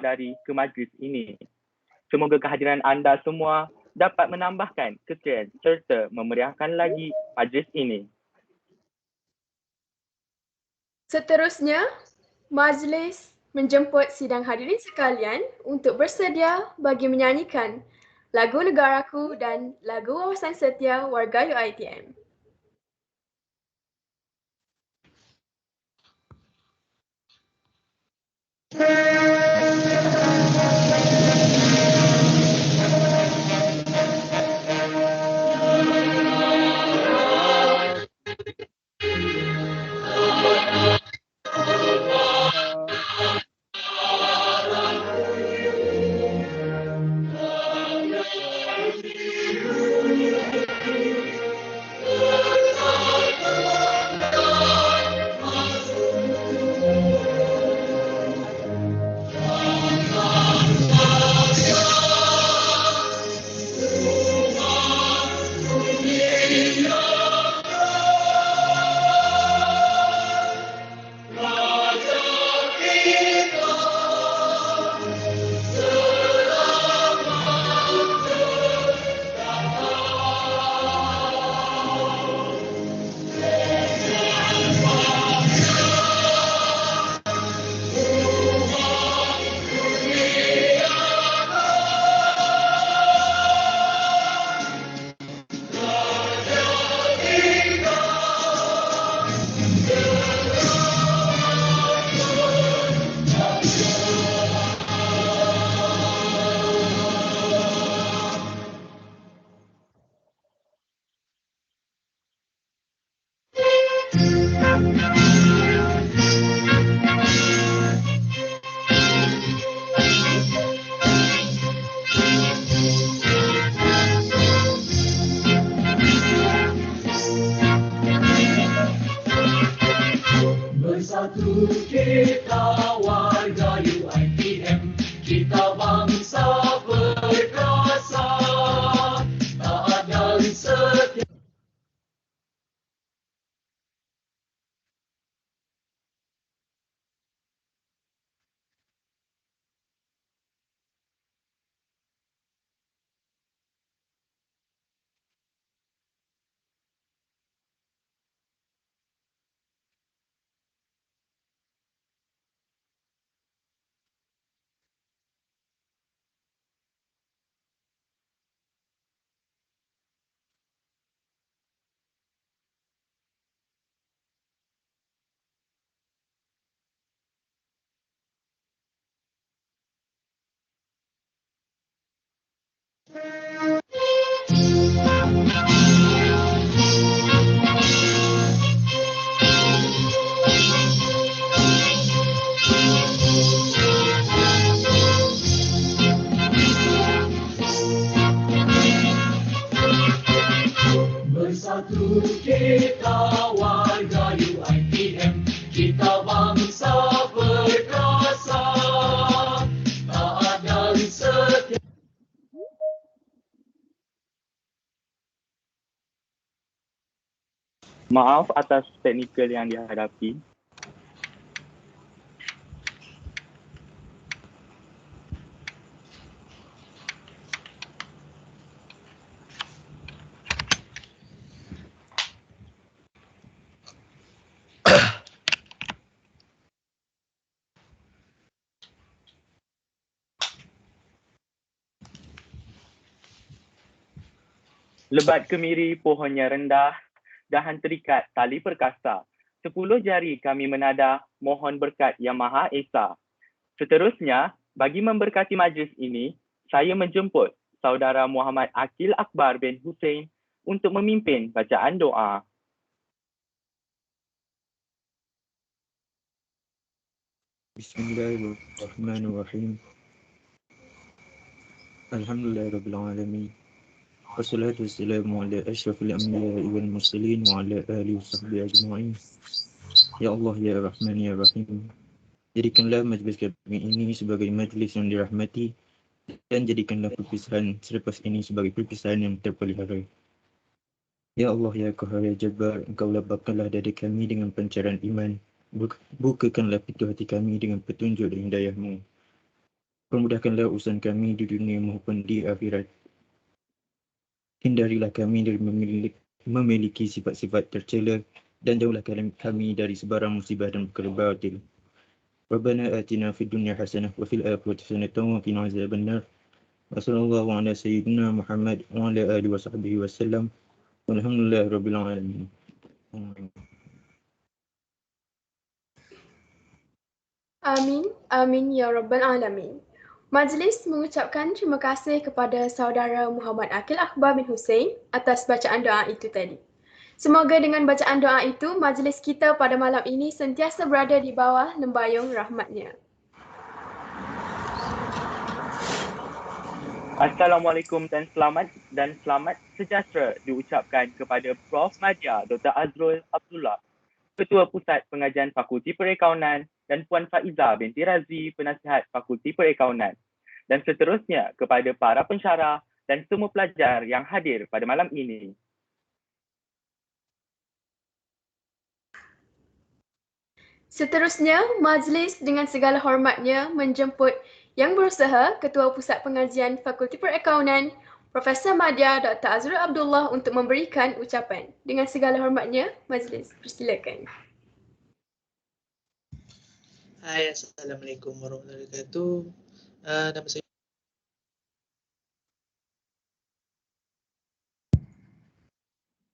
dari ke majlis ini. Semoga kehadiran anda semua dapat menambahkan kekayaan serta memeriahkan lagi majlis ini. Seterusnya, majlis menjemput sidang hadirin sekalian untuk bersedia bagi menyanyikan lagu Negaraku dan lagu Wawasan Setia Warga UiTM. Bersatu kita warga UiTM, kita bangsa perkasa, taat dan setia. Bersatu kita warga UiTM, kita bangsa perkasa, taat dan setia. Maaf atas teknikal yang dihadapi. Lebat kemiri pohonnya rendah, dahan terikat tali perkasa. 10 jari kami menada, mohon berkat Yang Maha Esa. Seterusnya, bagi memberkati majlis ini, saya menjemput Saudara Muhammad Akil Akbar bin Hussein untuk memimpin bacaan doa. Bismillahirrahmanirrahim. Alhamdulillahirabbil alamin. Wassalatu wassalamu ala asyrafil anbiya'i wal mursalin wa ala alihi washabbihi ajma'in. Ya Allah ya Rahman ya Rahim. Jadikanlah majlis kami ini sebagai majlis yang dirahmati dan jadikanlah perpisahan selepas ini sebagai perpisahan yang terpelihara. Ya Allah ya Qahar ya Jabbar, Engkau lapangkanlah dada kami dengan pancaran iman. Bukakanlah pintu hati kami dengan petunjuk dan hidayah-Mu. Permudahkanlah urusan kami di dunia maupun di akhirat. Hindarilah kami dari memiliki sifat-sifat tercela dan jauhlah kami dari sebarang musibah dan perkara batil. Rabbana atina fid dunya hasanah wa fil akhirati hasanah wa qina azabannar. Wa sallallahu ala sayyidina Muhammad wa ala alihi wa sahbihi wasallam. Walhamdulillahi rabbil alamin. Amin, amin ya rabbal alamin. Majlis mengucapkan terima kasih kepada saudara Muhammad Aqil Akbar bin Hussein atas bacaan doa itu tadi. Semoga dengan bacaan doa itu, majlis kita pada malam ini sentiasa berada di bawah lembayung rahmatnya. Assalamualaikum dan selamat sejahtera diucapkan kepada Prof. Madya Dr. Azrul Abdullah, Ketua Pusat Pengajian Fakulti Perakaunan, dan Puan Faiza binti Razi, Penasihat Fakulti Perakaunan. Dan seterusnya kepada para pensyarah dan semua pelajar yang hadir pada malam ini. Seterusnya, majlis dengan segala hormatnya menjemput Yang Berusaha Ketua Pusat Pengajian Fakulti Perakaunan, Profesor Madya Dr. Azrul Abdullah untuk memberikan ucapan. Dengan segala hormatnya, majlis persilakan. Hai, Assalamualaikum warahmatullahi wabarakatuh. Nama saya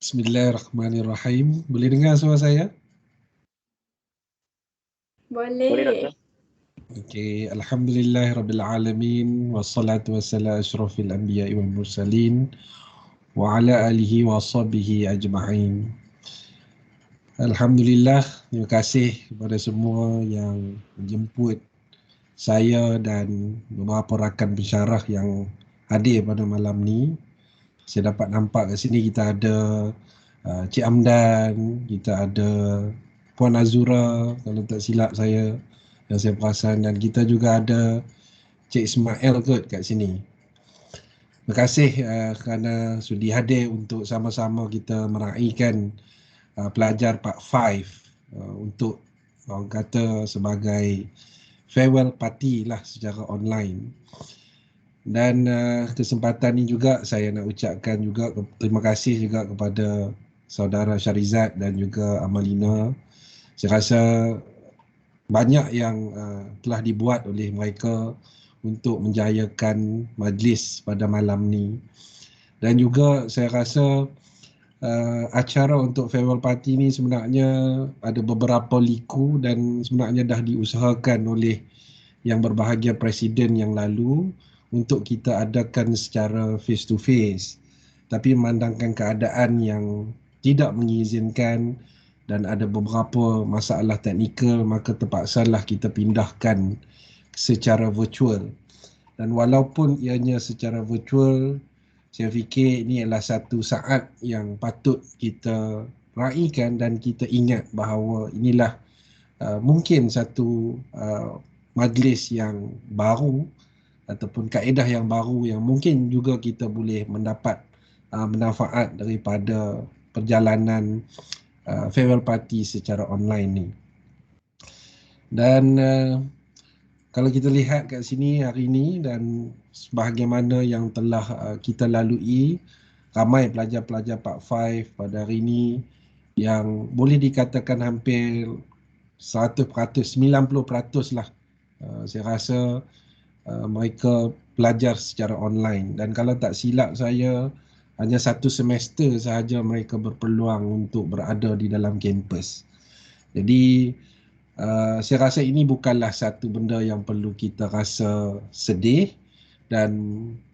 Bismillahirrahmanirrahim. Boleh dengar suara saya? Boleh. Boleh, Doktor. Okey, alhamdulillahirabbilalamin wassalatu wassalamu asyrafil anbiya'i wal mursalin wa ala alihi wa sahbihi ajma'in. Alhamdulillah, terima kasih kepada semua yang menjemput saya dan beberapa rakan pensyarah yang hadir pada malam ni. Saya dapat nampak kat sini kita ada Cik Amdan, kita ada Puan Azura kalau tak silap saya yang saya perasan, dan kita juga ada Cik Ismail kot kat sini. Terima kasih kerana sudi hadir untuk sama-sama kita meraihkan pelajar Part 5 untuk orang kata sebagai farewell party lah secara online. Dan kesempatan ini juga saya nak ucapkan juga terima kasih juga kepada saudara Syarizat dan juga Amalina. Saya rasa banyak yang telah dibuat oleh mereka untuk menjayakan majlis pada malam ni. Dan juga saya rasa acara untuk farewell party ni sebenarnya ada beberapa liku dan sebenarnya dah diusahakan oleh yang berbahagia Presiden yang lalu untuk kita adakan secara face to face. Tapi memandangkan keadaan yang tidak mengizinkan dan ada beberapa masalah teknikal, maka terpaksalah kita pindahkan secara virtual. Dan walaupun ianya secara virtual, saya fikir ini adalah satu saat yang patut kita raihkan dan kita ingat bahawa inilah mungkin satu majlis yang baru ataupun kaedah yang baru yang mungkin juga kita boleh mendapat manfaat daripada perjalanan farewell party secara online ni. Dan kalau kita lihat kat sini hari ini dan sebagaimana yang telah kita lalui, ramai pelajar-pelajar Part 5 pada hari ini yang boleh dikatakan hampir 100%, 90% lah. Saya rasa mereka belajar secara online, dan kalau tak silap saya hanya 1 semester sahaja mereka berpeluang untuk berada di dalam kampus. Jadi saya rasa ini bukanlah satu benda yang perlu kita rasa sedih, dan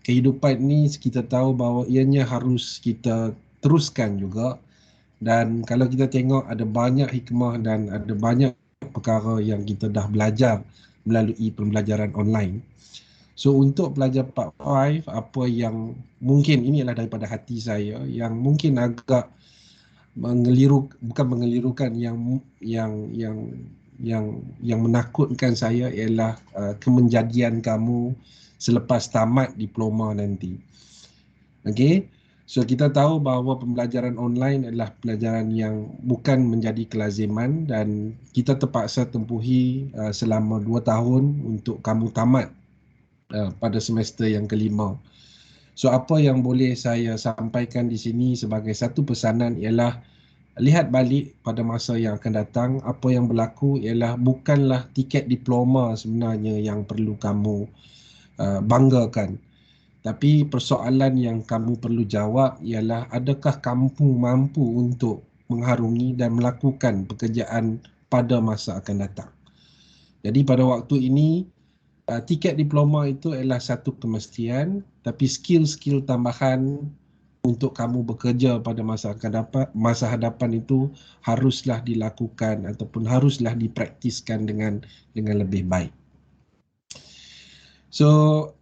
kehidupan ni kita tahu bahawa ianya harus kita teruskan juga. Dan kalau kita tengok ada banyak hikmah dan ada banyak perkara yang kita dah belajar melalui pembelajaran online. So untuk pelajar Part 5, apa yang mungkin ini adalah daripada hati saya yang mungkin agak bukan mengelirukan, yang menakutkan saya ialah kemenjadian kamu selepas tamat diploma nanti. Okey, so kita tahu bahawa pembelajaran online adalah pelajaran yang bukan menjadi kelaziman dan kita terpaksa tempuhi selama 2 tahun untuk kamu tamat pada semester yang kelima. So apa yang boleh saya sampaikan di sini sebagai satu pesanan ialah lihat balik pada masa yang akan datang. Apa yang berlaku ialah bukanlah tiket diploma sebenarnya yang perlu kamu banggakan. Tapi persoalan yang kamu perlu jawab ialah adakah kamu mampu untuk mengharungi dan melakukan pekerjaan pada masa akan datang. Jadi pada waktu ini tiket diploma itu adalah satu kemestian, tapi skill-skill tambahan untuk kamu bekerja pada masa hadapan itu haruslah dilakukan ataupun haruslah dipraktiskan dengan lebih baik. So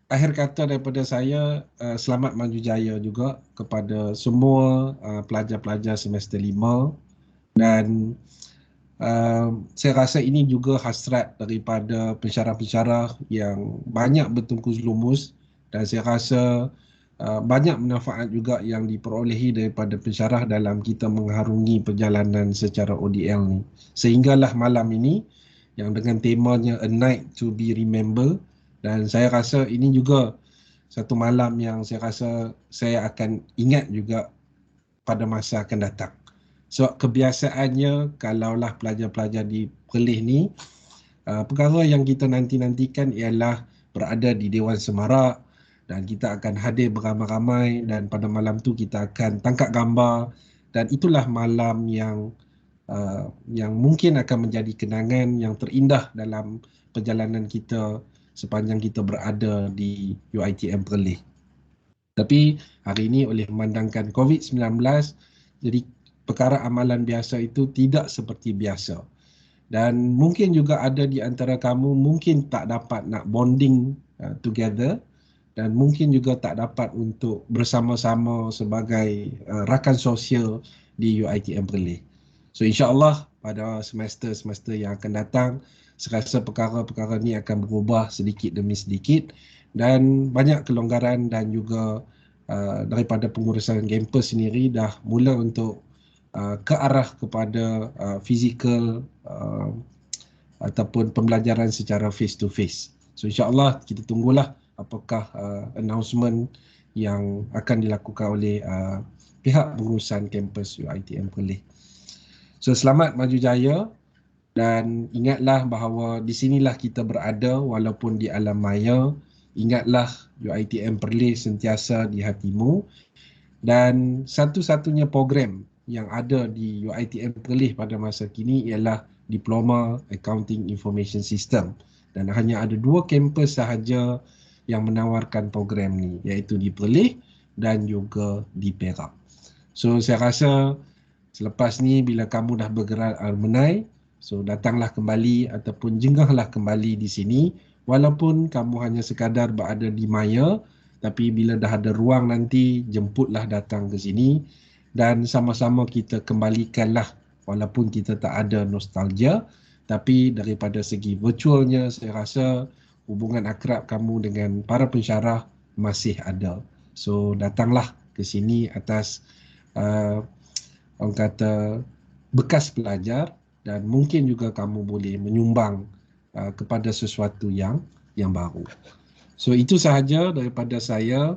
akhir kata daripada saya, selamat maju jaya juga kepada semua pelajar-pelajar semester 5 dan saya rasa ini juga hasrat daripada pensyarah-pensyarah yang banyak bertungkus lumus dan saya rasa banyak manfaat juga yang diperolehi daripada pensyarah dalam kita mengharungi perjalanan secara ODL ni. Sehinggalah malam ini yang dengan temanya A Night to be Remembered, dan saya rasa ini juga satu malam yang saya rasa saya akan ingat juga pada masa akan datang. So kebiasaannya kalaulah pelajar-pelajar di Perlis ni, perkara yang kita nanti-nantikan ialah berada di Dewan Semarak dan kita akan hadir beramai-ramai dan pada malam tu kita akan tangkap gambar dan itulah malam yang mungkin akan menjadi kenangan yang terindah dalam perjalanan kita sepanjang kita berada di UiTM Perlis. Tapi hari ini oleh memandangkan COVID-19, jadi perkara amalan biasa itu tidak seperti biasa. Dan mungkin juga ada di antara kamu mungkin tak dapat nak bonding together dan mungkin juga tak dapat untuk bersama-sama sebagai rakan sosial di UiTM Perlis. So insya-Allah pada semester-semester yang akan datang, saya rasa perkara-perkara ni akan berubah sedikit demi sedikit dan banyak kelonggaran dan juga daripada pengurusan kampus sendiri dah mula untuk ke arah kepada fizikal ataupun pembelajaran secara face to face. So insya-Allah kita tunggulah apakah announcement yang akan dilakukan oleh pihak pengurusan kampus UiTM Perlis. So selamat maju jaya dan ingatlah bahawa di sinilah kita berada walaupun di alam maya. Ingatlah UiTM Perlis sentiasa di hatimu dan satu-satunya program yang ada di UiTM Perlis pada masa kini ialah Diploma Accounting Information System dan hanya ada 2 kampus sahaja yang menawarkan program ni, iaitu di Perlis dan juga di Perak. So saya rasa selepas ni bila kamu dah bergerak alumni, so datanglah kembali ataupun jenggahlah kembali di sini walaupun kamu hanya sekadar berada di maya, tapi bila dah ada ruang nanti jemputlah datang ke sini dan sama-sama kita kembalikanlah walaupun kita tak ada nostalgia, tapi daripada segi virtualnya saya rasa hubungan akrab kamu dengan para pensyarah masih ada. So datanglah ke sini atas orang kata bekas pelajar dan mungkin juga kamu boleh menyumbang kepada sesuatu yang baru. So itu sahaja daripada saya.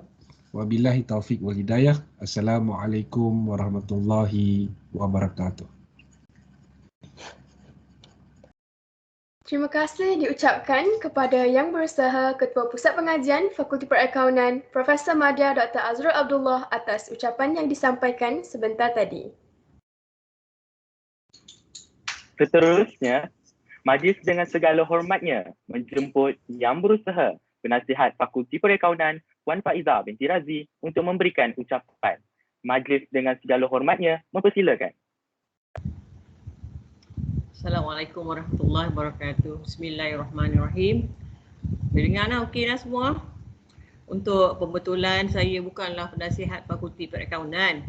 Wabillahi taufiq wal hidayah. Assalamualaikum warahmatullahi wabarakatuh. Terima kasih diucapkan kepada Yang Berusaha Ketua Pusat Pengajian Fakulti Perakaunan Profesor Madya Dr. Azrul Abdullah atas ucapan yang disampaikan sebentar tadi. Seterusnya, majlis dengan segala hormatnya menjemput Yang Berusaha Penasihat Fakulti Perakaunan Puan Faizah binti Razi untuk memberikan ucapan. Majlis dengan segala hormatnya mempersilakan. Assalamualaikum warahmatullahi wabarakatuh. Bismillahirrahmanirrahim. Dengar okey dah semua? Untuk pembetulan, saya bukanlah penasihat Fakulti Perakaunan.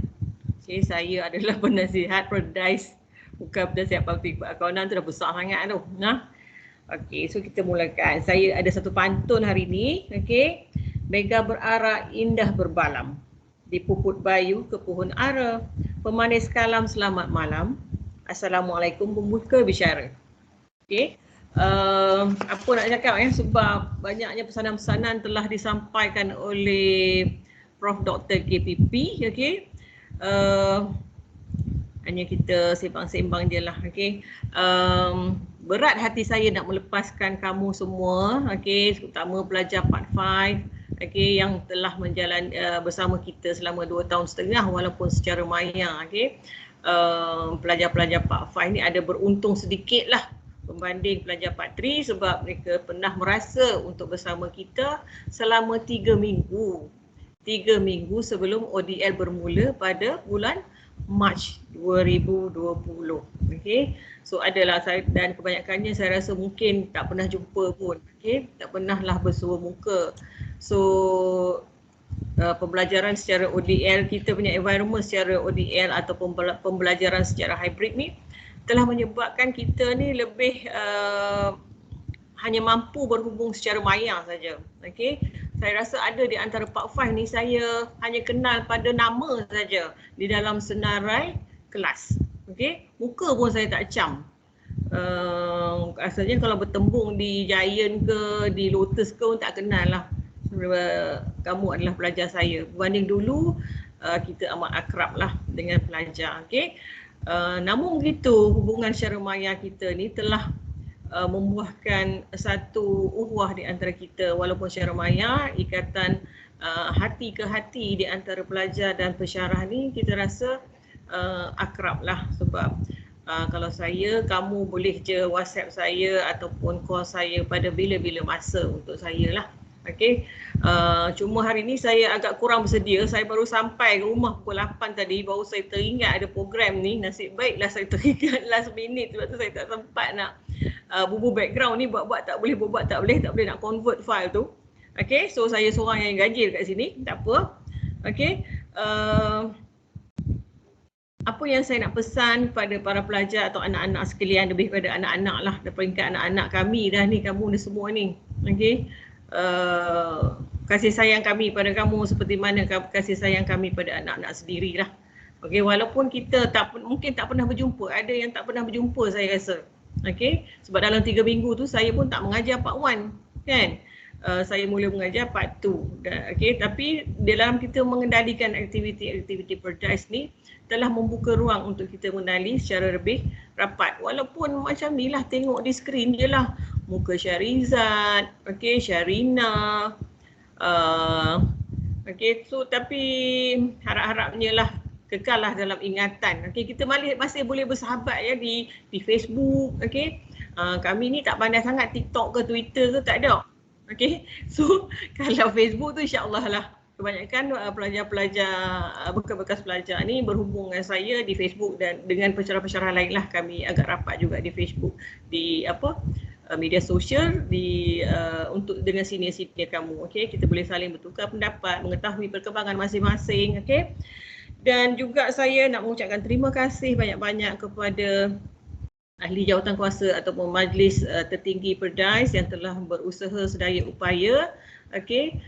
Okay, saya adalah penasihat Perdais, bukan penasihat Fakulti Perakaunan. Tu dah besar sangat tu. Nah. Okey, so kita mulakan. Saya ada satu pantun hari ni. Okey. Mega berarak indah berbalam. Di puput bayu ke pohon ara. Pemanis kalam selamat malam. Assalamualaikum pembuka bicara. Okey. Apa apa nak cakap sebab banyaknya pesanan-pesanan telah disampaikan oleh Prof. Dr. KPP, okey. Hanya kita sembang-sembang je lah, okey. Berat hati saya nak melepaskan kamu semua, okey, terutama pelajar Part 5, okey, yang telah menjalan bersama kita selama 2 tahun setengah walaupun secara maya, okey. Pelajar-pelajar Part 5 ni ada beruntung sedikit lah berbanding pelajar Part 3 sebab mereka pernah merasa untuk bersama kita selama 3 minggu. 3 minggu sebelum ODL bermula pada bulan Mac 2020. Okey. So adalah saya dan kebanyakannya saya rasa mungkin tak pernah jumpa pun. Okey, tak pernahlah bersua muka. So pembelajaran secara ODL, kita punya environment secara ODL atau pembelajaran secara hybrid ni telah menyebabkan kita ni lebih hanya mampu berhubung secara maya saja. Okey. Saya rasa ada di antara Part 5 ni saya hanya kenal pada nama saja di dalam senarai kelas. Okey. Muka pun saya tak cam. Asalnya kalau bertembung di Giant ke, di Lotus ke pun tak kenal lah. Kamu adalah pelajar saya. Berbanding dulu kita amat akrab lah dengan pelajar. Okey. Namun begitu, hubungan secara maya kita ni telah membuahkan satu uhuah di antara kita walaupun secara maya, ikatan hati ke hati di antara pelajar dan pensyarah ni kita rasa akrab lah sebab kalau saya, kamu boleh je WhatsApp saya ataupun call saya pada bila-bila masa untuk saya lah. Okey. Cuma hari ni saya agak kurang bersedia. Saya baru sampai ke rumah pukul 8 tadi, baru saya teringat ada program ni. Nasib baiklah saya teringat last minute sebab tu saya tak sempat nak bubuh background ni, buat-buat tak boleh, buat-buat tak boleh nak convert file tu. Okey, so saya seorang yang ganjil kat sini, tak apa. Okey. Apa yang saya nak pesan kepada para pelajar atau anak-anak sekalian, lebih pada anak-anak lah, dari peringkat anak-anak kami dah ni, kamu ni semua ni. Okey. Kasih sayang kami pada kamu seperti mana kasih sayang kami pada anak-anak sendirilah. Okey, walaupun kita mungkin tak pernah berjumpa, ada yang tak pernah berjumpa saya rasa. Okey, sebab dalam 3 minggu tu saya pun tak mengajar Part 1 kan. Saya mula mengajar Part 2. Okey, tapi dalam kita mengendalikan aktiviti-aktiviti PERDAIS ni telah membuka ruang untuk kita mengenali secara lebih rapat. Walaupun macam ni lah, tengok di skrin je lah muka Syarizat, okey, Syarina, okey, so tapi harap-harapnya lah kekal lah dalam ingatan. Okey, kita masih boleh bersahabat ya di Facebook, okey. Kami ni tak pandai sangat TikTok ke Twitter ke, tak ada. Okey, so kalau Facebook tu insya-Allah lah. Kebanyakan pelajar-pelajar, bekas-bekas pelajar ni berhubung dengan saya di Facebook dan dengan pensyarah-pensyarah lain lah, kami agak rapat juga di Facebook, di media sosial, untuk dengan senior-senior kamu. Okey, kita boleh saling bertukar pendapat, mengetahui perkembangan masing-masing. Okey. Dan juga saya nak mengucapkan terima kasih banyak-banyak kepada ahli jawatankuasa ataupun majlis tertinggi PERDAIS yang telah berusaha sedaya upaya, okey,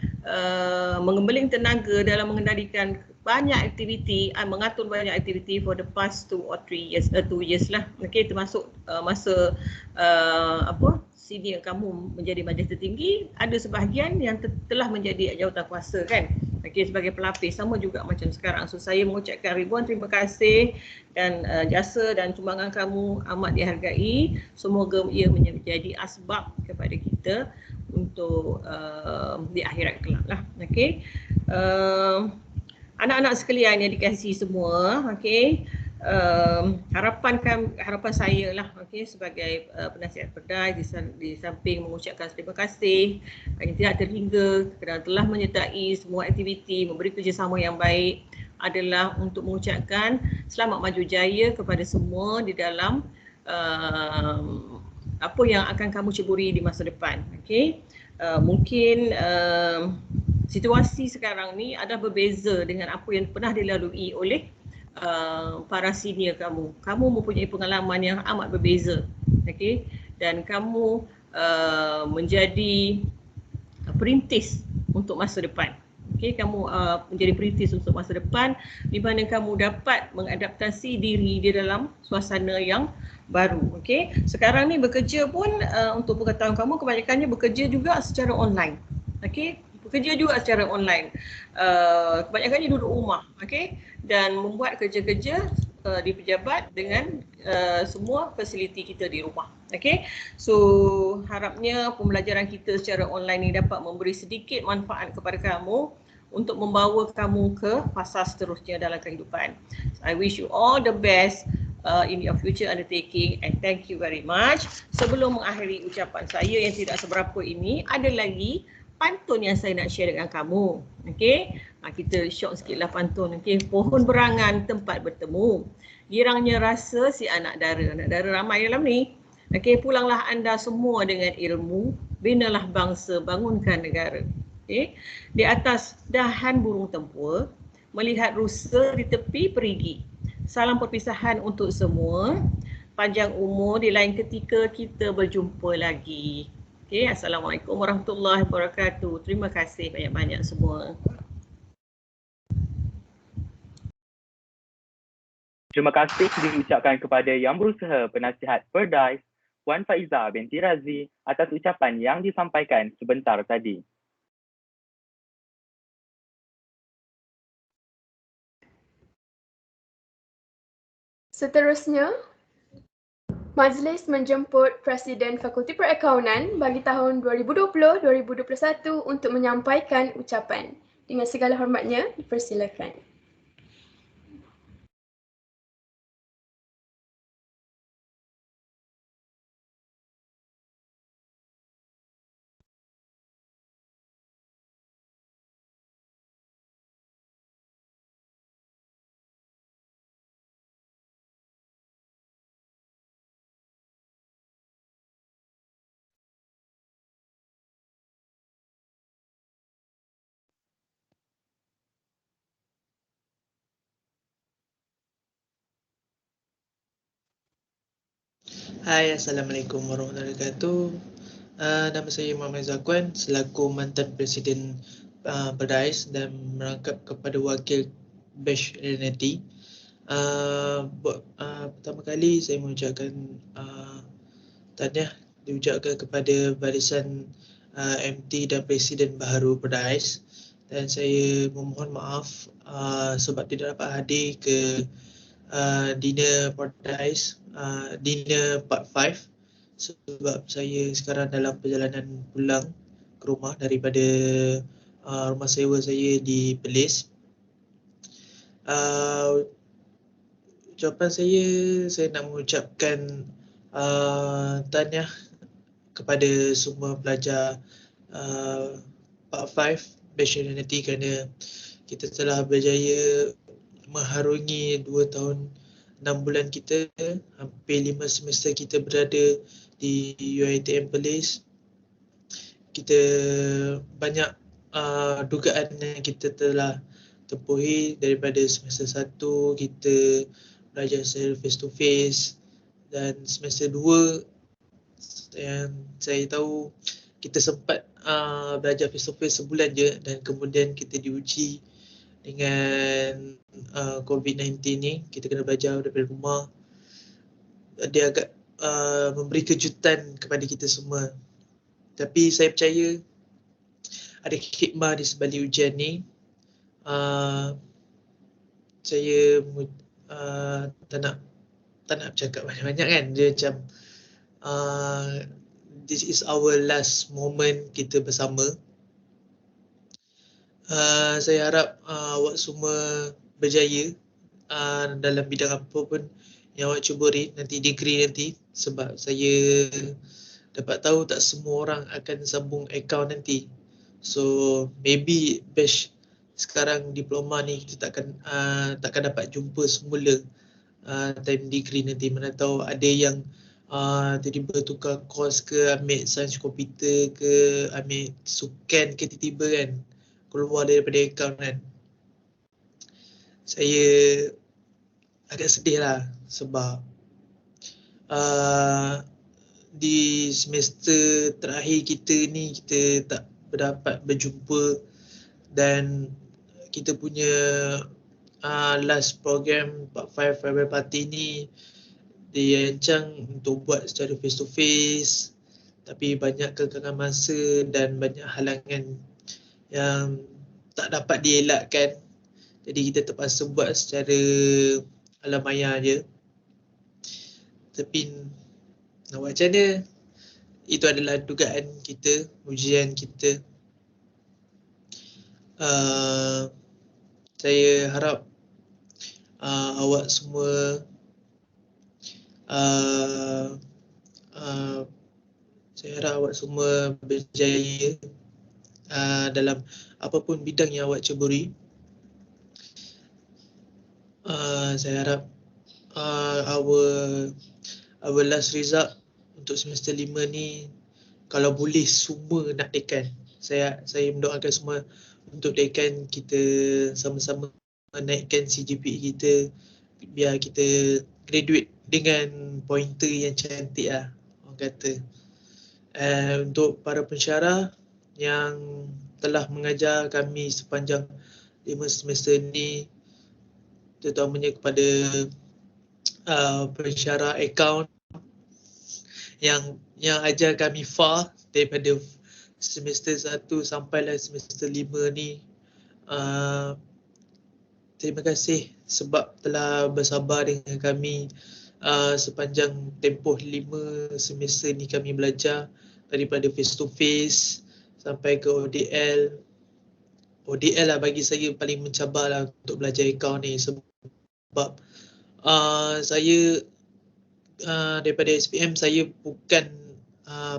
mengembeling tenaga dalam mengendalikan banyak aktiviti, mengatur banyak aktiviti for the past 2 or 3 years, 2 years lah. Okey, termasuk masa senior kamu menjadi majlis tertinggi, ada sebahagian yang telah menjadi jawatankuasa kan. Okey, sebagai pelapis sama juga macam sekarang. So saya mengucapkan ribuan terima kasih dan jasa dan sumbangan kamu amat dihargai. Semoga ia menjadi asbab kepada kita untuk di akhirat kelak lah. Okey. Anak-anak sekalian yang dikasihi semua, okey. Harapan saya lah, okey, sebagai penasihat PERDAIS di samping mengucapkan terima kasih yang tidak terhingga kerana telah menyertai semua aktiviti, memberi kerjasama yang baik, adalah untuk mengucapkan selamat maju jaya kepada semua di dalam apa yang akan kamu ceburi di masa depan. Okey, mungkin situasi sekarang ni adalah berbeza dengan apa yang pernah dilalui oleh para senior kamu. Kamu mempunyai pengalaman yang amat berbeza, okey, dan kamu menjadi perintis untuk masa depan. Okey, kamu menjadi perintis untuk masa depan di mana kamu dapat mengadaptasi diri di dalam suasana yang baru. Okey. Sekarang ni bekerja pun untuk pengetahuan kamu kebanyakannya bekerja juga secara online. Okey. Bekerja juga secara online. Kebanyakannya duduk rumah, okey, dan membuat kerja-kerja di pejabat dengan semua fasiliti kita di rumah. Okey. So harapnya pembelajaran kita secara online ni dapat memberi sedikit manfaat kepada kamu untuk membawa kamu ke fasa seterusnya dalam kehidupan. So, I wish you all the best in your future undertaking and thank you very much. Sebelum mengakhiri ucapan saya yang tidak seberapa ini, ada lagi pantun yang saya nak share dengan kamu. Okey, kita short sikitlah pantun. Okey, pohon berangan tempat bertemu, girangnya rasa si anak dara ramai dalam ni. Okey, pulanglah anda semua dengan ilmu, binalah bangsa, bangunkan negara. Okey, di atas dahan burung tempur, melihat rusa di tepi perigi. Salam perpisahan untuk semua. Panjang umur, di lain ketika kita berjumpa lagi. Okay, Assalamualaikum warahmatullahi wabarakatuh. Terima kasih banyak-banyak semua. Terima kasih diucapkan kepada Yang Berusaha Penasihat Perdais, Puan Faiza binti Razi atas ucapan yang disampaikan sebentar tadi. Seterusnya, Majlis menjemput Presiden Fakulti Perakaunan bagi tahun 2020-2021 untuk menyampaikan ucapan. Dengan segala hormatnya, dipersilakan. Hai, Assalamualaikum warahmatullahi wabarakatuh. Nama saya Muhammad Zakwan selaku mantan Presiden Perdais dan merangkap kepada Wakil Batch Renati. Pertama kali saya mengucapkan tahniah diucapkan kepada barisan MT dan Presiden baharu Perdais, dan saya memohon maaf sebab tidak dapat hadir ke dinner Perdais, dinner part 5 sebab saya sekarang dalam perjalanan pulang ke rumah daripada rumah sewa saya di Perlis. Ucapan saya nak mengucapkan tahniah kepada semua pelajar part 5 Batch Renati kerana kita telah berjaya mengharungi 2 tahun 6 bulan kita, hampir 5 semester kita berada di UiTM Perlis. Kita banyak dugaan yang kita telah tempuhi daripada semester 1 kita belajar secara face to face, dan semester 2 yang saya tahu kita sempat belajar face to face sebulan je, dan kemudian kita diuji dengan COVID-19 ni, kita kena belajar daripada rumah. Dia agak memberi kejutan kepada kita semua. Tapi saya percaya ada hikmah di sebalik ujian ni. Saya tak nak bercakap banyak-banyak kan. Dia macam this is our last moment kita bersama. Saya harap awak semua berjaya dalam bidang apa pun yang awak cuburi nanti, degree nanti, sebab saya dapat tahu tak semua orang akan sambung akaun nanti. So maybe batch sekarang diploma ni kita takkan dapat jumpa semula time degree nanti. Mana tahu ada yang tiba-tiba tukar course ke, ambil sains komputer ke, ambil sukan ke, tiba-tiba kan keluar daripada akaun kan. Saya agak sedih lah sebab di semester terakhir kita ni kita tak berdapat berjumpa, dan kita punya last program Part 5 Farewell Party ni dirancang untuk buat secara face to face, tapi banyak kekangan masa dan banyak halangan yang tak dapat dielakkan. Jadi kita terpaksa buat secara alam maya je. Tapi nak buat macam mana? Itu adalah dugaan kita, ujian kita. Saya harap awak semua saya harap awak semua berjaya dalam apapun bidang yang awak ceburi. Saya harap our last result untuk semester 5 ni kalau boleh semua nak dekan. Saya mendoakan semua untuk dekan, kita sama-sama naikkan CGPA kita biar kita graduate dengan pointer yang cantik lah, orang kata. Untuk para pensyarah yang telah mengajar kami sepanjang 5 semester ni, terutamanya kepada pensyarah akaun yang ajar kami far daripada semester 1 sampailah semester 5 ni. Terima kasih sebab telah bersabar dengan kami sepanjang tempoh 5 semester ni kami belajar daripada face to face sampai ke ODL. ODL lah bagi saya paling mencabar lah untuk belajar akaun ni, sebab saya daripada SPM saya bukan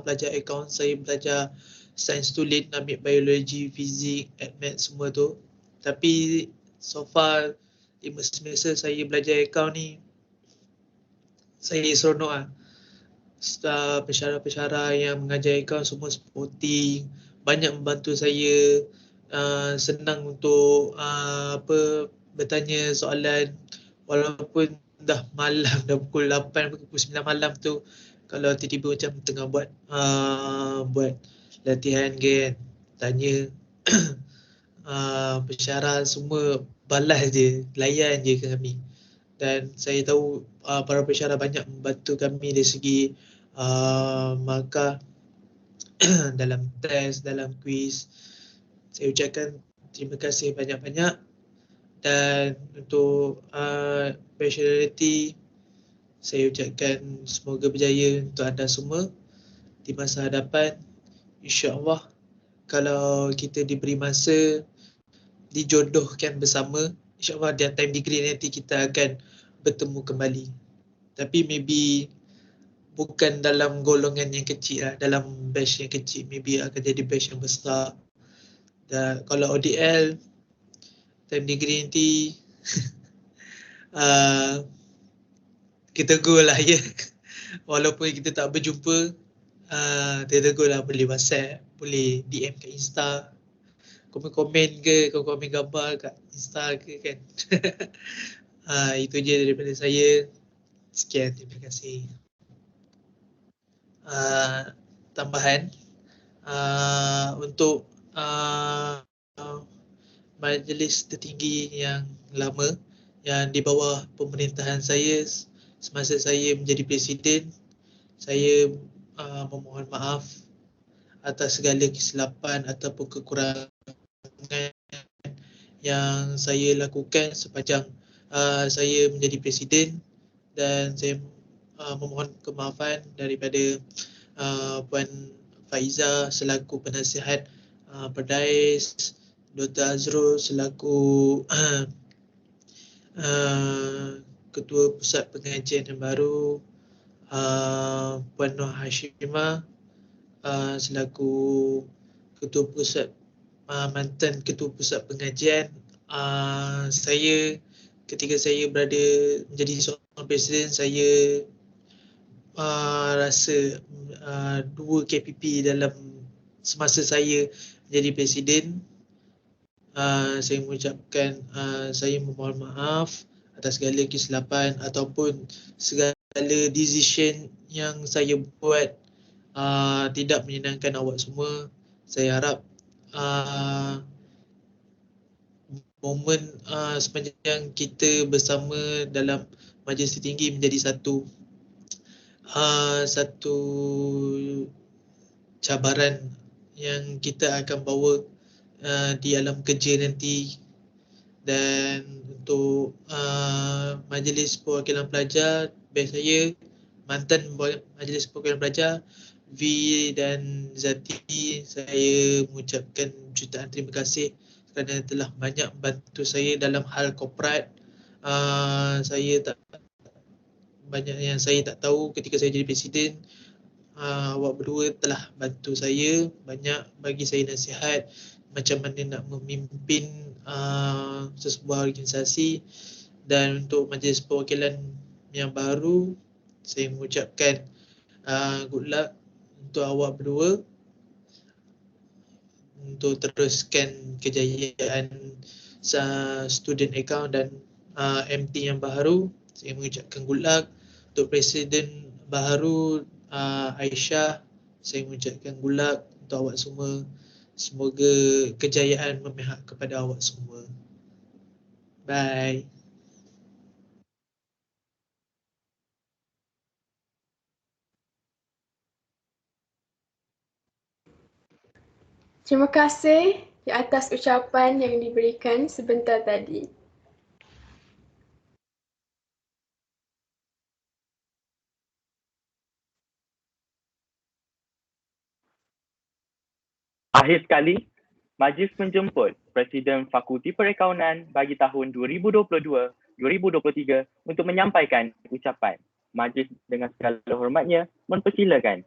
belajar akaun, saya belajar sains tulen, ambil biologi, fizik, admat semua tu. Tapi so far 5 semester saya belajar akaun ni, saya seronok lah. Pensyarah-pensyarah yang mengajar akaun semua supporting, banyak membantu saya, senang untuk bertanya soalan walaupun dah malam, dah pukul 8, pukul 9 malam tu, kalau tiba-tiba macam tengah buat latihan kan, tanya pensyarah semua balas je, layan je ke kami. Dan saya tahu para pensyarah banyak membantu kami dari segi markah dalam test, dalam kuis. Saya ucapkan terima kasih banyak-banyak. Dan untuk speciality, saya ucapkan semoga berjaya untuk anda semua di masa hadapan. InsyaAllah kalau kita diberi masa, dijodohkan bersama, InsyaAllah di time degree nanti kita akan bertemu kembali. Tapi maybe bukan dalam golongan yang kecil lah, dalam batch yang kecil, maybe akan jadi batch yang besar. Dan kalau ODL, time degree nanti kita go lah ya. Walaupun kita tak berjumpa, kita go lah, boleh WhatsApp, boleh DM kat Insta, komen-komen ke, komen gambar kat Insta ke kan. Itu je daripada saya. Sekian, terima kasih. Tambahan untuk majlis tertinggi yang lama yang di bawah pemerintahan saya semasa saya menjadi presiden, saya memohon maaf atas segala kesilapan ataupun kekurangan yang saya lakukan sepanjang saya menjadi presiden, dan saya memohon kemaafan daripada Puan Faiza selaku penasihat Perdais, Dr. Azrul selaku Ketua Pusat Pengajian yang baru, Puan Noh Hashimah selaku Ketua Pusat mantan Ketua Pusat Pengajian. Saya ketika saya berada menjadi seorang presiden, saya rasa 2 KPP dalam semasa saya menjadi presiden. Saya mengucapkan saya memohon maaf atas segala kesilapan ataupun segala decision yang saya buat tidak menyenangkan awak semua. Saya harap momen sepanjang kita bersama dalam majlis tertinggi menjadi satu. satu cabaran yang kita akan bawa di alam kerja nanti. Dan untuk Majlis Perwakilan Pelajar, best saya, mantan Majlis Perwakilan Pelajar, V dan Zati, saya mengucapkan jutaan terima kasih kerana telah banyak membantu saya dalam hal korporat. Saya tak banyak yang saya tak tahu ketika saya jadi presiden. Awak berdua telah bantu saya banyak, bagi saya nasihat macam mana nak memimpin sesebuah organisasi. Dan untuk Majlis Perwakilan yang baru, saya mengucapkan good luck untuk awak berdua untuk teruskan kejayaan student account dan MT yang baru. Saya mengucapkan good luck untuk Presiden baru Aisyah. Saya mengucapkan good luck untuk awak semua. Semoga kejayaan memihak kepada awak semua. Bye. Terima kasih di atas ucapan yang diberikan sebentar tadi. Akhir sekali, Majlis menjemput Presiden Fakulti Perakaunan bagi tahun 2022-2023 untuk menyampaikan ucapan. Majlis dengan segala hormatnya mempersilakan.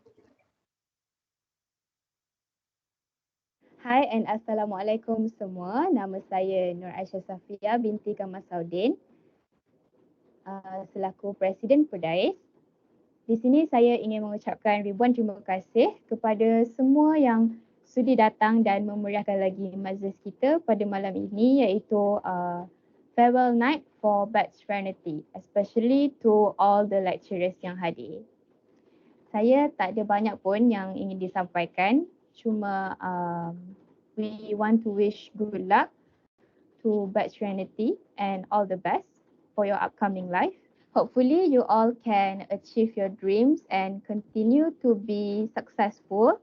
Hai and Assalamualaikum semua. Nama saya Nur Aisyah Safia binti Kamasaudin, selaku Presiden Perdais. Di sini saya ingin mengucapkan ribuan terima kasih kepada semua yang sudi datang dan memeriahkan lagi majlis kita pada malam ini, iaitu farewell night for batch fraternity, especially to all the lecturers yang hadir. Saya tak ada banyak pun yang ingin disampaikan, cuma we want to wish good luck to batch fraternity and all the best for your upcoming life. Hopefully you all can achieve your dreams and continue to be successful.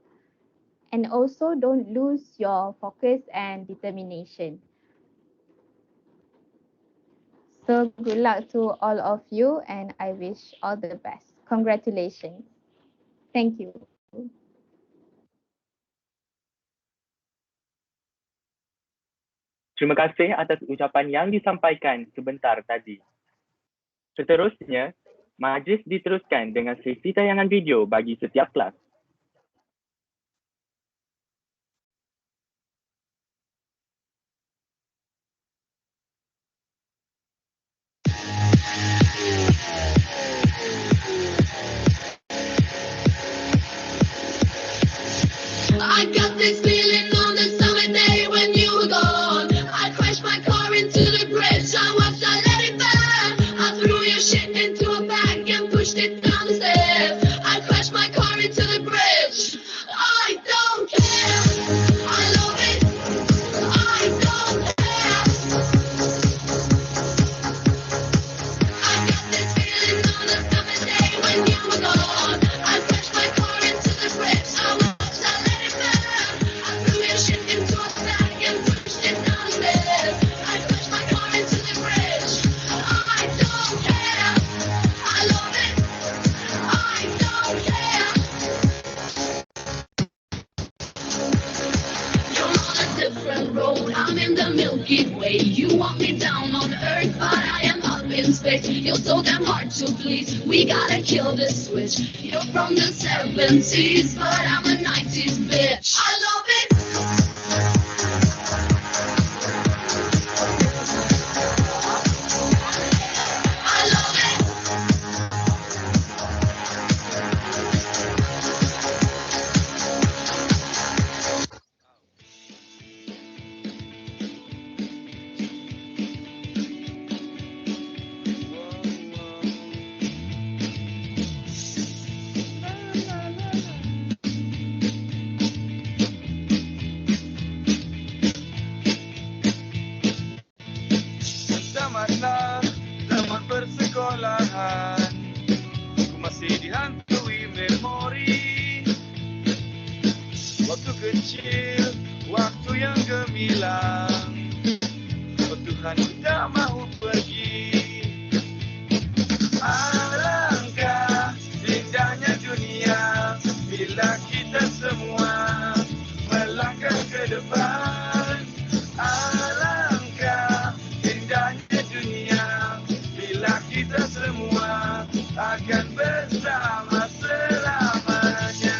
And also don't lose your focus and determination. So good luck to all of you and I wish all the best. Congratulations. Thank you. Terima kasih atas ucapan yang disampaikan sebentar tadi. Seterusnya, majlis diteruskan dengan sesi tayangan video bagi setiap kelas. I got this feeling on the summer day when you were gone. I crashed my car into the bridge. I watched, I let it burn. I threw your shit into a bag and pushed it down the stairs. I crashed my car into the bridge. I don't care. I love it. I don't care. I got this feeling on the summer day when you were gone. I crashed my car into the bridge. I watched, I let it burn. I threw your shit into a bag and pushed it down the stairs. I crashed my car into the bridge. I don't care. I love it. I don't care. You're on a different road. I'm in the Milky Way. You want me down on Earth, but I am up in space. You're so damn hard to please. We gotta kill this switch. You're from the 70s, but I'm a 90s bitch. I love it. I love it. kecil, waktu yang gemilang. Oh Tuhan, ku tak mahu pergi. Alangkah indahnya dunia bila kita semua melangkah ke depan. Alangkah indahnya dunia bila kita semua akan bersama selamanya.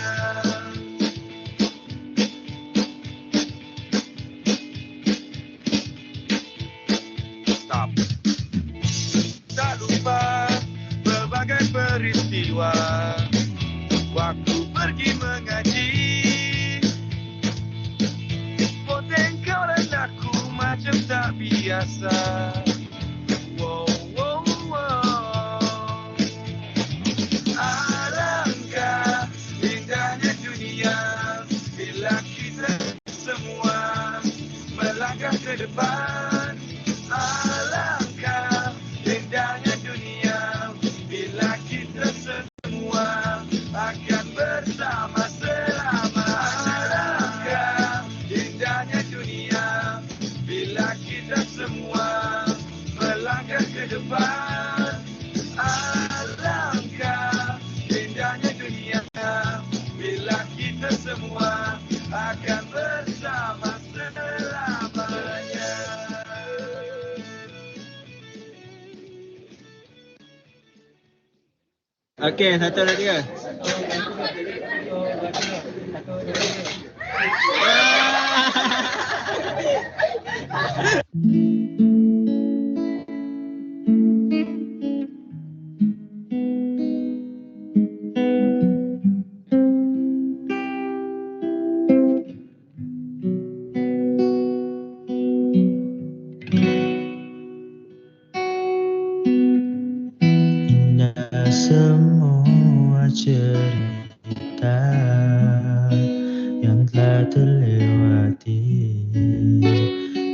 Stop. Tak lupa berbagai peristiwa waktu pergi mengaji. Poteng kau dan aku macam tak biasa. Wow, wow, wow. Alangkah indahnya dunia bila kita semua melangkah ke depan. Alangkah indahnya dunia bila kita semua akan bersama selama. Alangkah indahnya dunia bila kita semua melangkah ke depan. Alangkah indahnya dunia bila kita semua akan bersama selamanya. Okey, satu lagi ke? Indah semua cerita yang telah terlewati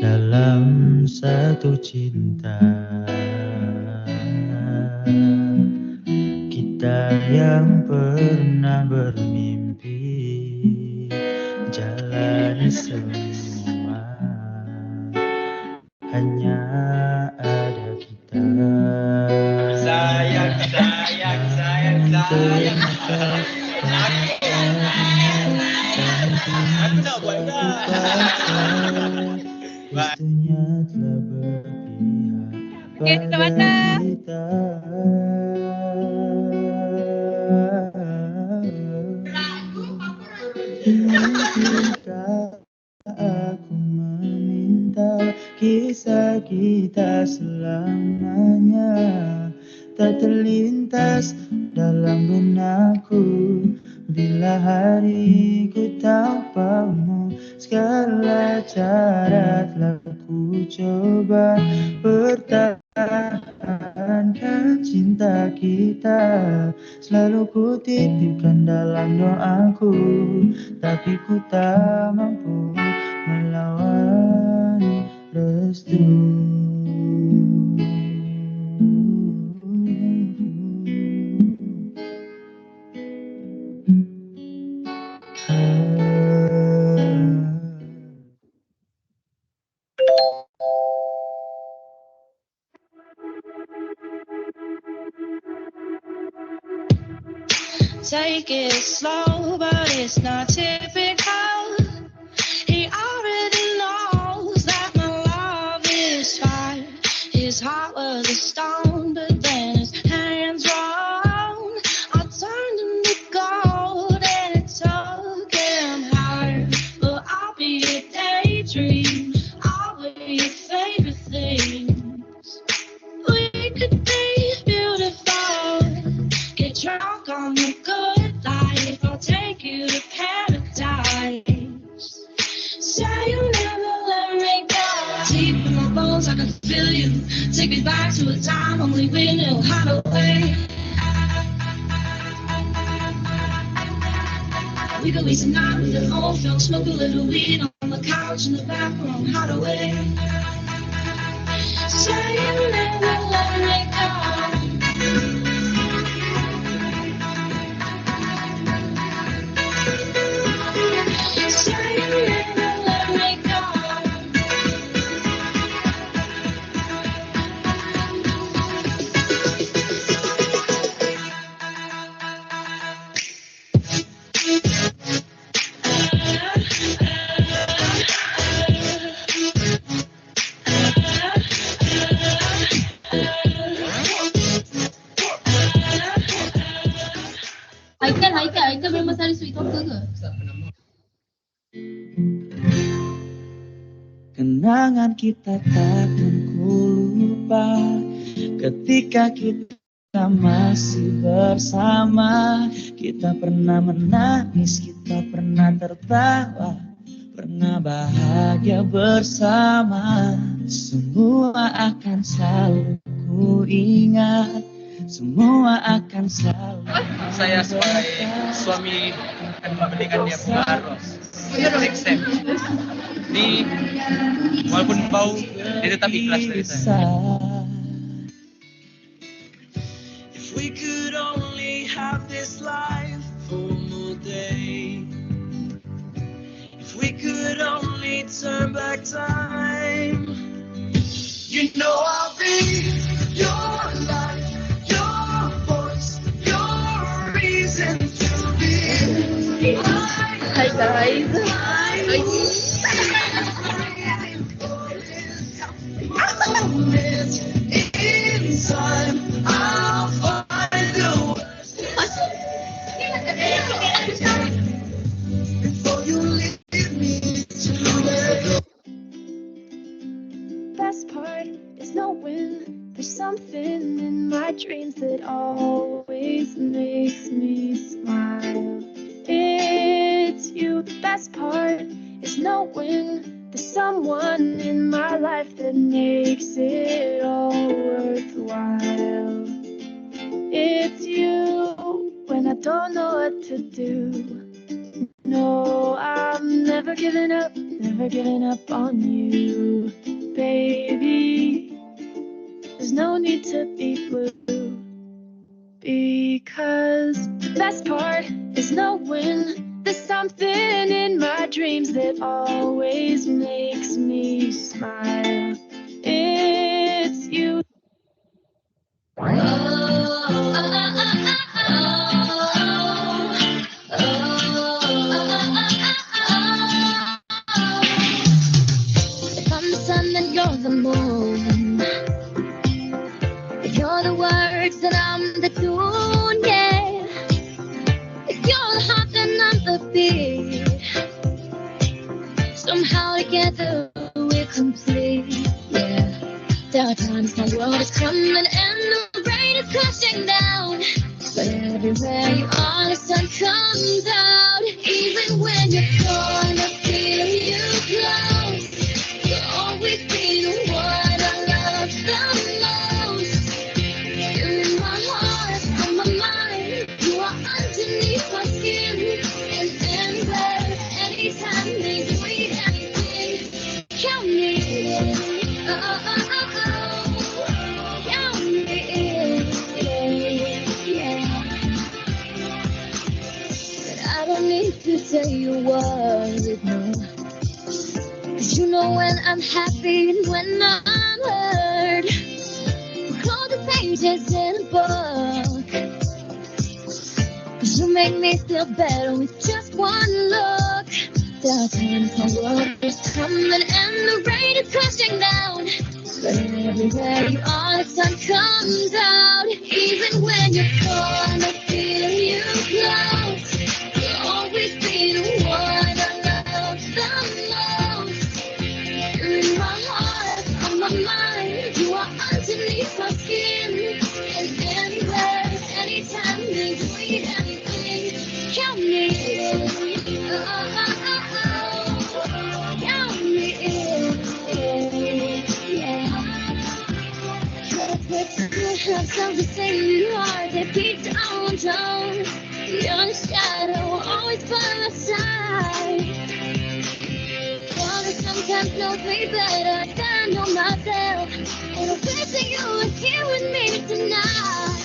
dalam satu cinta. Kita yang pernah bermimpi jalani semua, hanya ada kita. Sayang, sayang, sayang, sayang. Anda buat dah. Waktunya telah berpihak Okey, tutup mata. kita. Izinkan aku meminta kisah kita selamanya tak terlintas dalam benakku bila hariku tanpamu. Segala cara telah ku coba pertahankan cinta kita. Selalu ku titipkan dalam doaku, tapi ku tak mampu melawan restu. Take it slow, but it's not typical. He already knows that my love is fire. His heart was a stone, but then his hands rolled. I turned him to gold, and it took him higher. But I'll be a daydream. I'll be your favorite things. We could be beautiful. Get drunk on the good life. I'll take you to paradise. Say you never let me go. Deep in my bones, I can feel you. Take me back to a time only we knew how to wait. We could waste a night with an old film, smoke a little weed on the couch in the back room. How to wait. Say you never let me go. Say Kenangan kita takkan ku lupa ketika kita masih bersama. Kita pernah menangis, kita pernah tertawa, pernah bahagia bersama. Semua akan selalu ku ingat, semua akan selalu. Saya sebagai suami akan memberikan dia bunga ros. Next step. Ini walaupun bau, dia tetap ikhlas dari saya. If we could only have this life for one more day. If we could only turn back time. You know I'll be your life, your voice, your reason to be. Hi guys. In time, I'll find a way. Before you leave me to let. Best part is knowing there's something in my dreams that always makes me smile. It's you. The best part is knowing there's someone in my life that makes it all worthwhile. It's you when I don't know what to do. No, I'm never giving up on you, baby. There's no need to be blue, because the best part is knowing there's something in my dreams that always makes me smile. It's you. If I'm the sun, then you're the moon. If you're the words, then I'm the tune, yeah. If you're the heart, then I'm the beat. Somehow together we're complete, yeah. There are times my world is crumbling and the rain is crashing down, but everywhere you are, the sun comes out. Even when you're gone, I feel you close. You'll always be the one I love the most. You're in my heart, on my mind. You are underneath my skin. And anywhere, anytime, maybe we anything. Count me in. Count me in. Yeah. But I don't need to tell you what, no. 'Cause you know when I'm happy and when I'm hurt. Call the pages in a book. 'Cause you make me feel better with just one look. There are times my world is crumbling and the rain is crashing down, but everywhere you are, the sun comes out. Even when you're gone, I feel you close. You'll always be the one I love the most. You're in my heart, on my mind. You are underneath my skin. And anywhere, anytime, maybe we anything. Count me in. Count me in. Yeah. You have something to say you are that deep down, down. You're the shadow, always by my side. Wanna sometimes know me better than I know myself. And I wish that you were here with me tonight.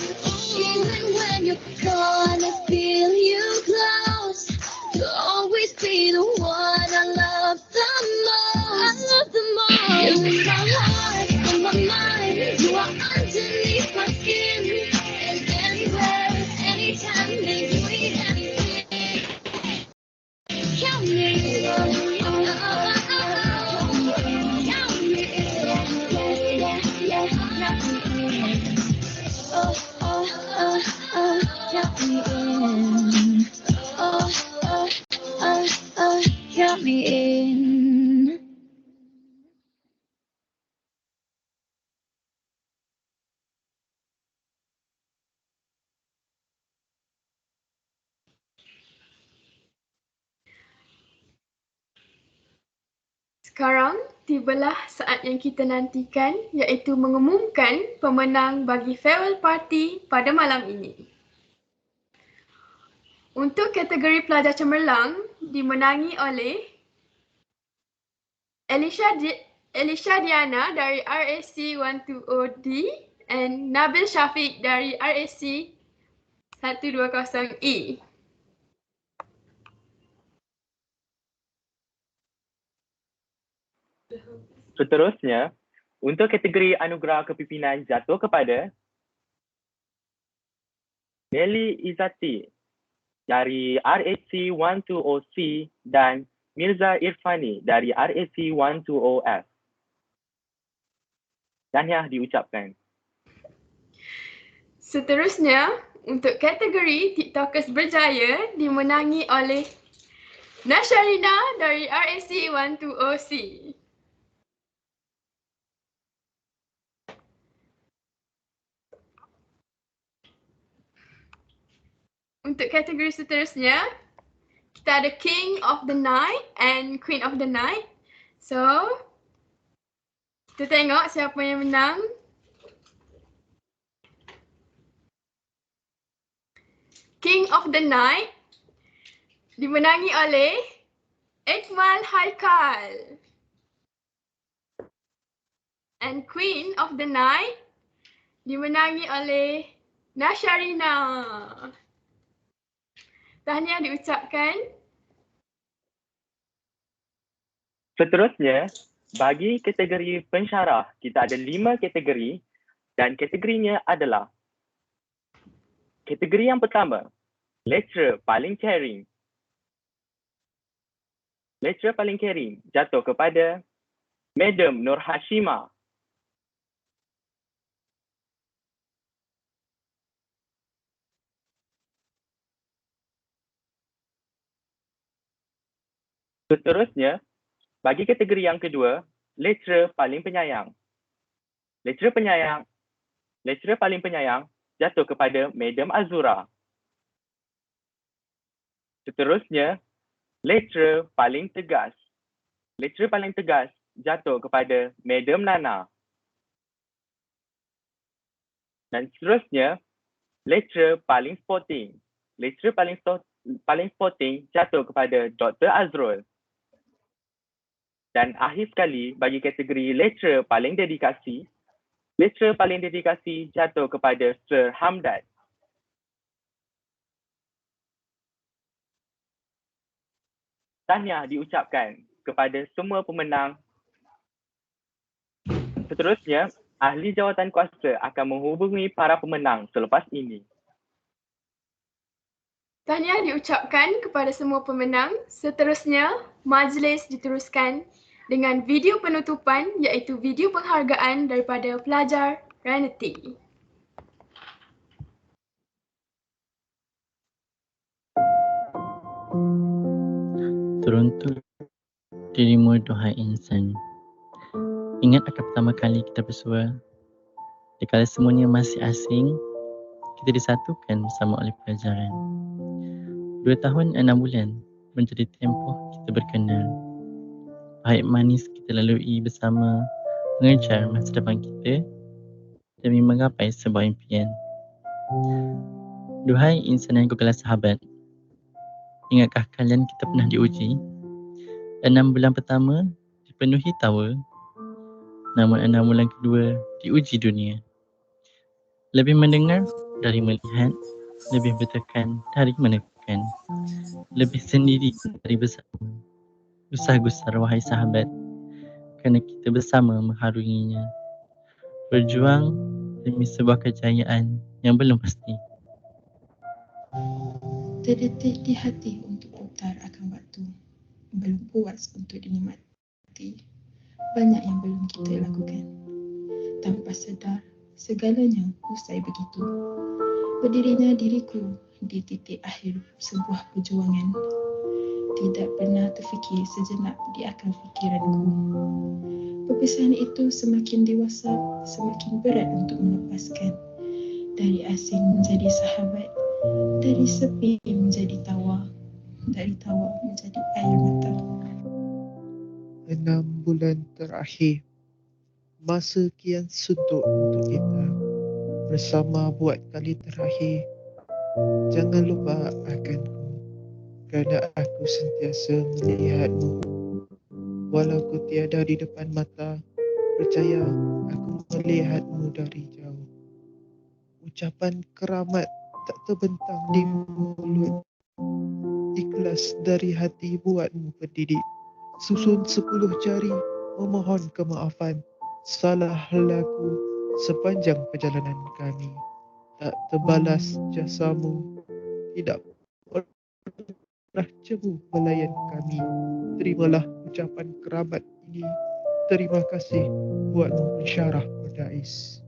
Even when you're gone, I feel you close. You'll always be the one I love the most. I love the most. You're in my heart, on my mind. You are underneath my skin. And anywhere, anytime, maybe we anything. Count me in. Count me in. Yeah. Oh, count me in. Oh, count me in. tibalah saat yang kita nantikan, iaitu mengumumkan pemenang bagi farewell party pada malam ini. Untuk kategori pelajar cemerlang dimenangi oleh Elisha Diana dari RAC 120D and Nabil Syafiq dari RAC 120E. Seterusnya, untuk kategori anugerah kepimpinan jatuh kepada Nelly Izzati dari RAC 120C dan Mirza Irfani dari RAC 120F. Tahniah diucapkan. Seterusnya, untuk kategori TikTokers berjaya dimenangi oleh Nasharina dari RAC 120C. Untuk kategori seterusnya, kita ada King of the Night and Queen of the Night. So, kita tengok siapa yang menang. King of the Night dimenangi oleh Ekmal Haikal. And Queen of the Night dimenangi oleh Nasharina. Tahniah diucapkan. Seterusnya, bagi kategori pensyarah, kita ada 5 kategori dan kategorinya adalah kategori yang pertama, lecturer paling caring. Lecturer paling caring jatuh kepada Madam Nur Hashimah. Seterusnya, bagi kategori yang kedua, lecturer paling penyayang. Lecturer paling penyayang jatuh kepada Madam Azura. Seterusnya, lecturer paling tegas. Lecturer paling tegas jatuh kepada Madam Nana. Dan seterusnya, lecturer paling sporting. Lecturer paling sporting jatuh kepada Dr. Azrul. Dan akhir sekali, bagi kategori lecturer paling dedikasi jatuh kepada Sir Hamdad. Tahniah diucapkan kepada semua pemenang. Seterusnya, ahli jawatan kuasa akan menghubungi para pemenang selepas ini. Tahniah diucapkan kepada semua pemenang. Seterusnya, majlis diteruskan dengan video penutupan iaitu video penghargaan daripada pelajar Ranity. Teruntuk dirimu duhai insan. Ingat akan pertama kali kita bersua. Dikala semuanya masih asing, kita disatukan bersama oleh pelajaran. 2 tahun 6 bulan menjadi tempoh kita berkenal. Pahit manis kita lalui bersama, mengejar masa depan kita demi menggapai sebuah impian. Duhai insan yang gugulah sahabat, ingatkah kalian kita pernah diuji? 6 bulan pertama dipenuhi tawa, namun 6 bulan kedua diuji dunia. Lebih mendengar dari melihat, lebih bertekan dari menekan, lebih sendiri dari bersama. Usah gusar wahai sahabat, kerana kita bersama mengharunginya. Berjuang demi sebuah kejayaan yang belum pasti. Terdetik di hati untuk putar akan waktu, belum puas untuk dinikmati. Banyak yang belum kita lakukan. Tanpa sedar, segalanya usai begitu. Berdirinya diriku di titik akhir sebuah perjuangan. Tidak pernah terfikir sejenak di akal fikiranku. Perpisahan itu semakin dewasa, semakin berat untuk melepaskan. Dari asing menjadi sahabat, dari sepi menjadi tawa, dari tawa menjadi air mata. 6 bulan terakhir. Masa kian suntuk untuk kita bersama buat kali terakhir. Jangan lupa akanku, kerana aku sentiasa melihatmu. Walau ku tiada di depan mata, percaya aku melihatmu dari jauh. Ucapan keramat tak terbentang di mulut, ikhlas dari hati buatmu pendidik. Susun 10 jari memohon kemaafan, salah laku sepanjang perjalanan kami. Tak terbalas jasamu, tidak pernah cemu melayan kami. Terimalah ucapan keramat ini. Terima kasih buatmu pensyarah Berdais.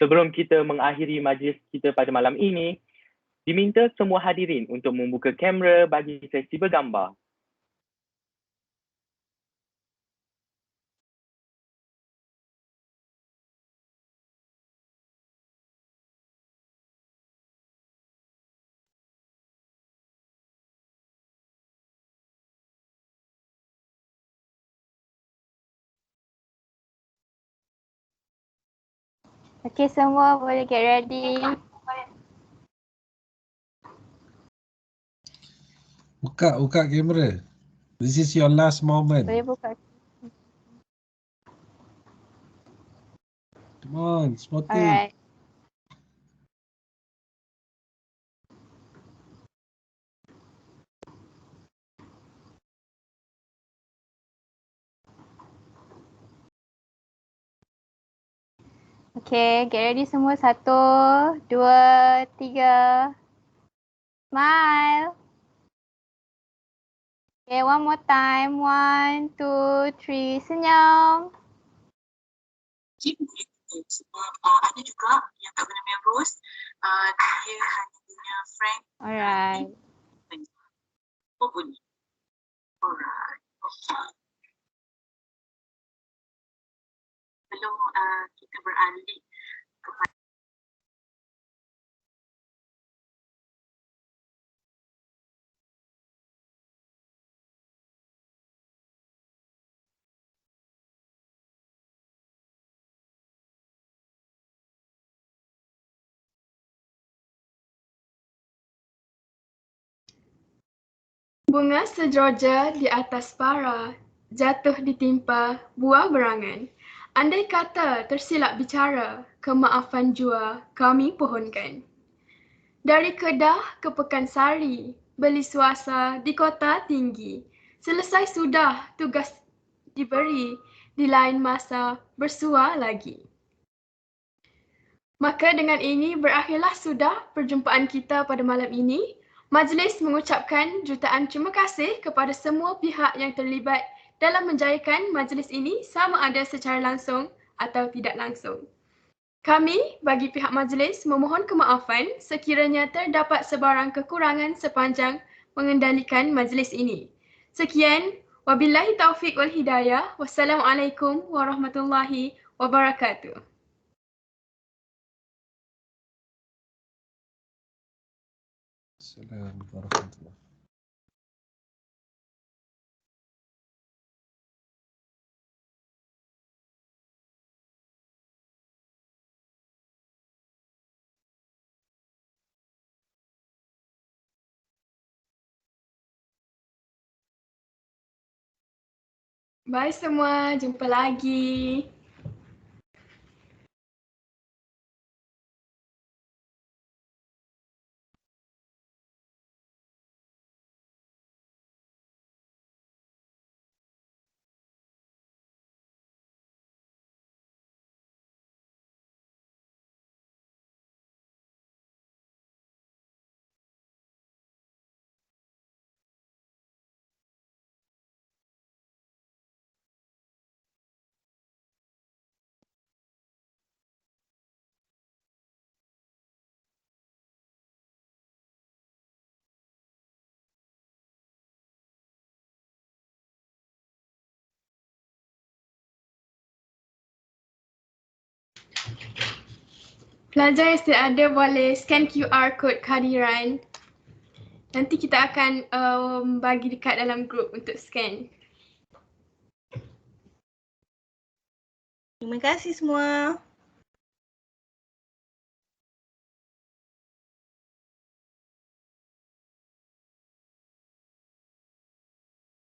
Sebelum kita mengakhiri majlis kita pada malam ini, diminta semua hadirin untuk membuka kamera bagi sesi bergambar. Okay, semua boleh get ready. Buka kamera. This is your last moment. Boleh buka. Come on, spotted. Alright. Okay, get ready semua. 1, 2, 3. Smile. Okay, one more time. 1, 2, 3. Senyum. Sebab ada juga yang tak bernama Rose, dia hanya punya friend. Alright. Apa bunyi? Alright, okay. Belum kita beralih kepada Bunga sejoja di atas para, jatuh ditimpa buah berangan. Andai kata tersilap bicara, kemaafan jua kami pohonkan. Dari Kedah ke Pekansari, beli suasa di kota tinggi. Selesai sudah tugas diberi, di lain masa bersua lagi. Maka dengan ini berakhirlah sudah perjumpaan kita pada malam ini. Majlis mengucapkan jutaan terima kasih kepada semua pihak yang terlibat dalam menjayakan majlis ini sama ada secara langsung atau tidak langsung. Kami bagi pihak majlis memohon kemaafan sekiranya terdapat sebarang kekurangan sepanjang mengendalikan majlis ini. Sekian, wabillahi taufiq wal hidayah. Wassalamualaikum warahmatullahi wabarakatuh. Assalamualaikum warahmatullahi. Bye semua, jumpa lagi. Pelajar yang sudah ada boleh scan QR code kehadiran. Nanti kita akan bagi dekat dalam grup untuk scan. Terima kasih semua.